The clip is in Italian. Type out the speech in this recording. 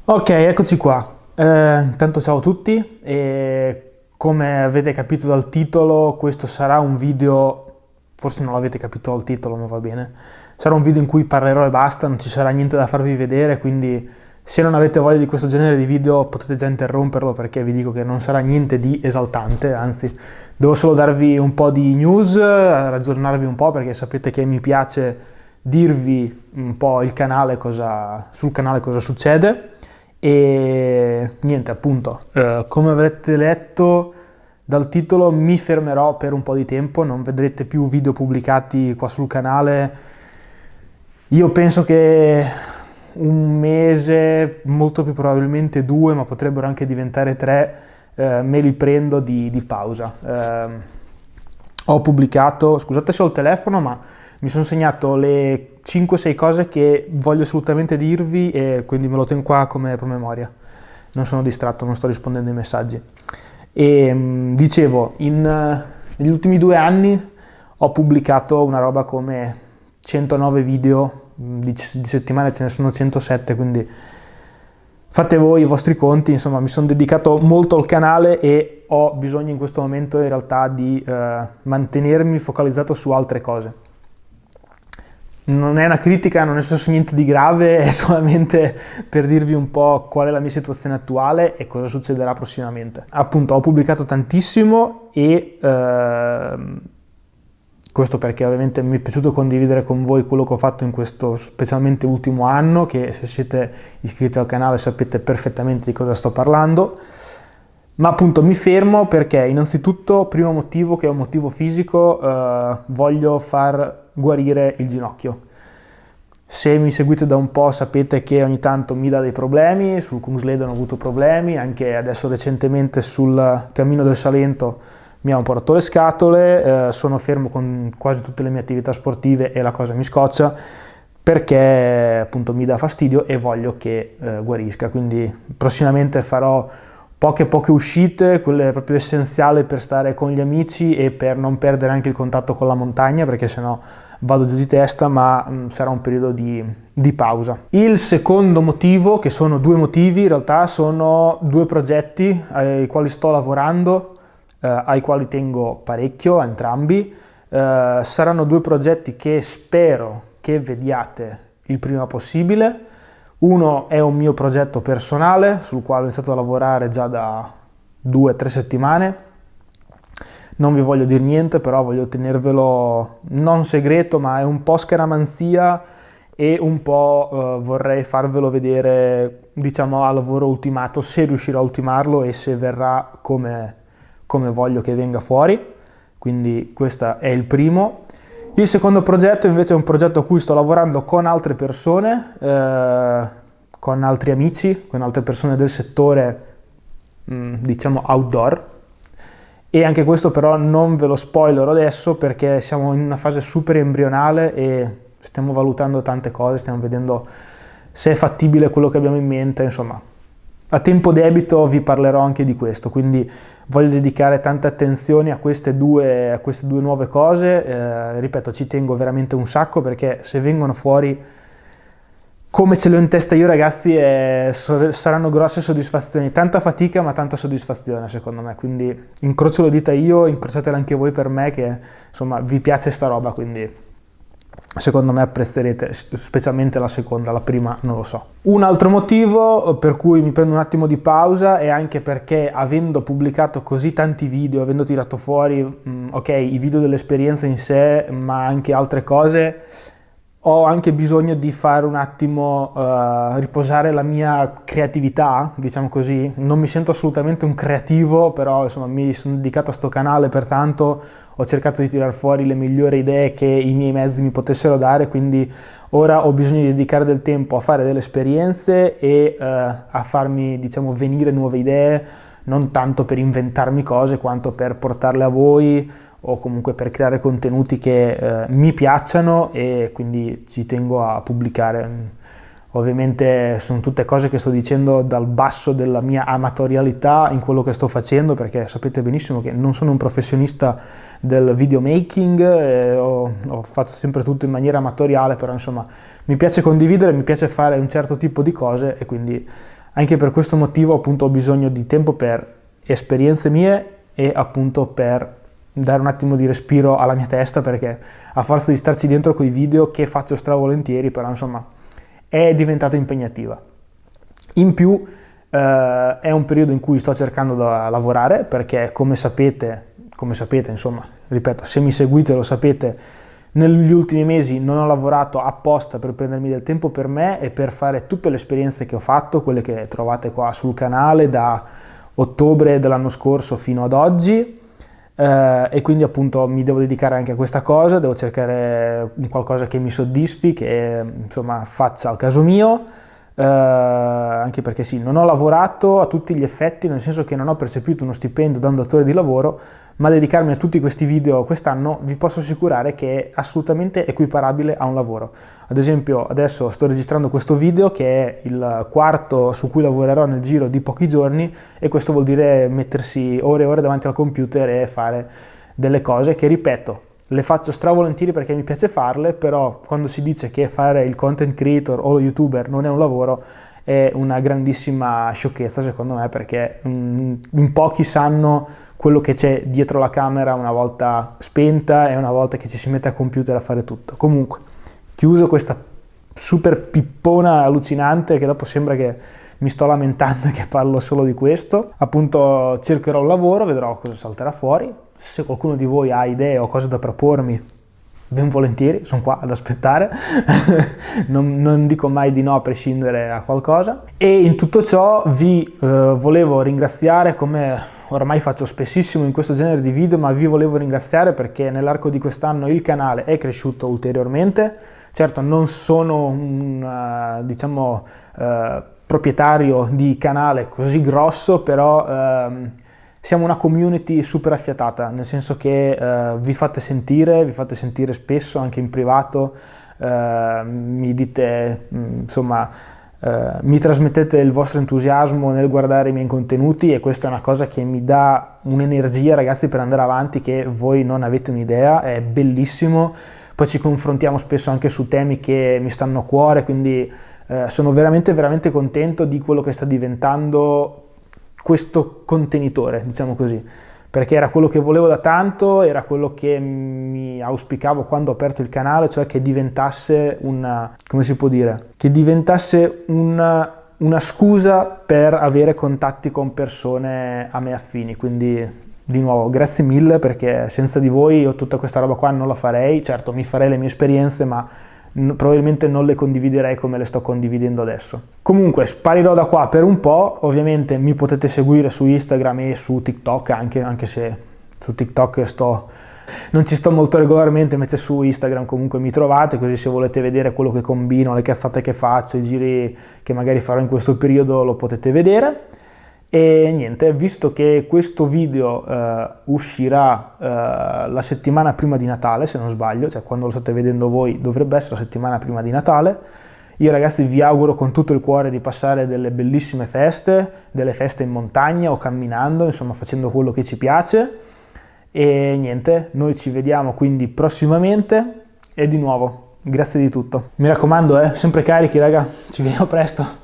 Ok, eccoci qua. Intanto ciao a tutti e come avete capito dal titolo, questo sarà un video, forse non l'avete capito dal titolo, ma va bene. Sarà un video in cui parlerò e basta, non ci sarà niente da farvi vedere, quindi se non avete voglia di questo genere di video potete già interromperlo perché vi dico che non sarà niente di esaltante, anzi devo solo darvi un po' di news, aggiornarvi un po' perché sapete che mi piace dirvi un po' sul canale cosa succede. E niente, appunto, come avrete letto dal titolo, mi fermerò per un po' di tempo, non vedrete più video pubblicati qua sul canale. Io penso che un mese, molto più probabilmente due, ma potrebbero anche diventare tre, me li prendo di pausa. Ho pubblicato, scusate se ho il telefono, ma mi sono segnato le 5-6 cose che voglio assolutamente dirvi e quindi me lo tengo qua come promemoria. Non sono distratto, non sto rispondendo ai messaggi. E dicevo, negli ultimi 2 anni ho pubblicato una roba come 109 video, di settimane ce ne sono 107, quindi fate voi i vostri conti, insomma mi sono dedicato molto al canale e ho bisogno in questo momento in realtà di mantenermi focalizzato su altre cose. Non è una critica, non è successo niente di grave, è solamente per dirvi un po' qual è la mia situazione attuale e cosa succederà prossimamente. Appunto, ho pubblicato tantissimo e questo perché ovviamente mi è piaciuto condividere con voi quello che ho fatto in questo specialmente ultimo anno, che se siete iscritti al canale sapete perfettamente di cosa sto parlando. Ma appunto mi fermo perché innanzitutto, primo motivo che è un motivo fisico, voglio far guarire il ginocchio. Se mi seguite da un po' sapete che ogni tanto mi dà dei problemi, sul Kungsleden ho avuto problemi, anche adesso recentemente sul Cammino del Salento mi ha un po' rotto le scatole, sono fermo con quasi tutte le mie attività sportive e la cosa mi scoccia perché appunto mi dà fastidio e voglio che guarisca, quindi prossimamente farò poche uscite, quelle proprio essenziali per stare con gli amici e per non perdere anche il contatto con la montagna, perché sennò vado giù di testa, ma sarà un periodo di pausa. Il secondo motivo, che sono due motivi, in realtà sono due progetti ai quali sto lavorando, ai quali tengo parecchio, a entrambi. Saranno due progetti che spero che vediate il prima possibile. Uno è un mio progetto personale sul quale ho iniziato a lavorare già da 2-3 settimane. Non vi voglio dire niente, però voglio tenervelo non segreto, ma è un po' scaramanzia e un po' vorrei farvelo vedere, diciamo, a lavoro ultimato, se riuscirò a ultimarlo e se verrà come voglio che venga fuori. Quindi questo è il primo. Il secondo progetto invece è un progetto a cui sto lavorando con altre persone, con altri amici, con altre persone del settore, diciamo outdoor, e anche questo però non ve lo spoilerò adesso perché siamo in una fase super embrionale e stiamo valutando tante cose, stiamo vedendo se è fattibile quello che abbiamo in mente, insomma. A tempo debito vi parlerò anche di questo, quindi voglio dedicare tanta attenzione a queste due nuove cose, ripeto, ci tengo veramente un sacco perché se vengono fuori come ce l'ho in testa io, ragazzi, saranno grosse soddisfazioni, tanta fatica ma tanta soddisfazione secondo me, quindi incrocio le dita io, incrociatela anche voi per me che insomma vi piace sta roba, quindi secondo me apprezzerete, specialmente la seconda, la prima non lo so. Un altro motivo per cui mi prendo un attimo di pausa è anche perché avendo pubblicato così tanti video, avendo tirato fuori, ok, i video dell'esperienza in sé, ma anche altre cose, ho anche bisogno di fare un attimo riposare la mia creatività, diciamo così. Non mi sento assolutamente un creativo, però insomma mi sono dedicato a sto canale, pertanto ho cercato di tirar fuori le migliori idee che i miei mezzi mi potessero dare, quindi ora ho bisogno di dedicare del tempo a fare delle esperienze e a farmi, diciamo, venire nuove idee, non tanto per inventarmi cose quanto per portarle a voi o comunque per creare contenuti che mi piacciono e quindi ci tengo a pubblicare. Ovviamente sono tutte cose che sto dicendo dal basso della mia amatorialità in quello che sto facendo, perché sapete benissimo che non sono un professionista del videomaking, ho fatto sempre tutto in maniera amatoriale, però insomma mi piace condividere, mi piace fare un certo tipo di cose e quindi Anche per questo motivo appunto ho bisogno di tempo per esperienze mie e appunto per dare un attimo di respiro alla mia testa, perché a forza di starci dentro con i video, che faccio stravolentieri, però insomma è diventata impegnativa. In più è un periodo in cui sto cercando da lavorare, perché come sapete, insomma, ripeto, se mi seguite lo sapete, negli ultimi mesi non ho lavorato apposta per prendermi del tempo per me e per fare tutte le esperienze che ho fatto, quelle che trovate qua sul canale da ottobre dell'anno scorso fino ad oggi, e quindi appunto mi devo dedicare anche a questa cosa, devo cercare un qualcosa che mi soddisfi, che insomma faccia al caso mio, anche perché sì, non ho lavorato a tutti gli effetti, nel senso che non ho percepito uno stipendio da un datore di lavoro, ma dedicarmi a tutti questi video quest'anno vi posso assicurare che è assolutamente equiparabile a un lavoro. Ad esempio adesso sto registrando questo video che è il quarto su cui lavorerò nel giro di pochi giorni, e questo vuol dire mettersi ore e ore davanti al computer e fare delle cose che, ripeto, le faccio stravolentieri perché mi piace farle, però quando si dice che fare il content creator o lo youtuber non è un lavoro è una grandissima sciocchezza secondo me, perché in pochi sanno quello che c'è dietro la camera una volta spenta e una volta che ci si mette a computer a fare tutto. Comunque, chiuso questa super pippona allucinante, che dopo sembra che mi sto lamentando e che parlo solo di questo, appunto cercherò un lavoro, vedrò cosa salterà fuori. Se qualcuno di voi ha idee o cose da propormi, ben volentieri, sono qua ad aspettare, non dico mai di no a prescindere a qualcosa. E in tutto ciò vi volevo ringraziare, come ormai faccio spessissimo in questo genere di video, ma vi volevo ringraziare perché nell'arco di quest'anno il canale è cresciuto ulteriormente. Certo, non sono un proprietario di canale così grosso, però siamo una community super affiatata, nel senso che vi fate sentire spesso anche in privato, mi dite, insomma, mi trasmettete il vostro entusiasmo nel guardare i miei contenuti, e questa è una cosa che mi dà un'energia, ragazzi, per andare avanti che voi non avete un'idea, è bellissimo. Poi ci confrontiamo spesso anche su temi che mi stanno a cuore, quindi sono veramente veramente contento di quello che sta diventando questo contenitore, diciamo così, perché era quello che volevo da tanto, era quello che mi auspicavo quando ho aperto il canale, cioè che diventasse una scusa per avere contatti con persone a me affini. Quindi di nuovo grazie mille, perché senza di voi io tutta questa roba qua non la farei. Certo, mi farei le mie esperienze, ma probabilmente non le condividerei come le sto condividendo adesso. Comunque sparirò da qua per un po', ovviamente mi potete seguire su Instagram e su TikTok anche se su TikTok non ci sto molto regolarmente, invece su Instagram comunque mi trovate, così se volete vedere quello che combino, le cazzate che faccio, i giri che magari farò in questo periodo lo potete vedere. E niente, visto che questo video uscirà la settimana prima di Natale, se non sbaglio, cioè quando lo state vedendo voi dovrebbe essere la settimana prima di Natale, io ragazzi vi auguro con tutto il cuore di passare delle bellissime feste, delle feste in montagna o camminando, insomma facendo quello che ci piace. E niente, noi ci vediamo quindi prossimamente, e di nuovo grazie di tutto. Mi raccomando, sempre carichi raga, ci vediamo presto.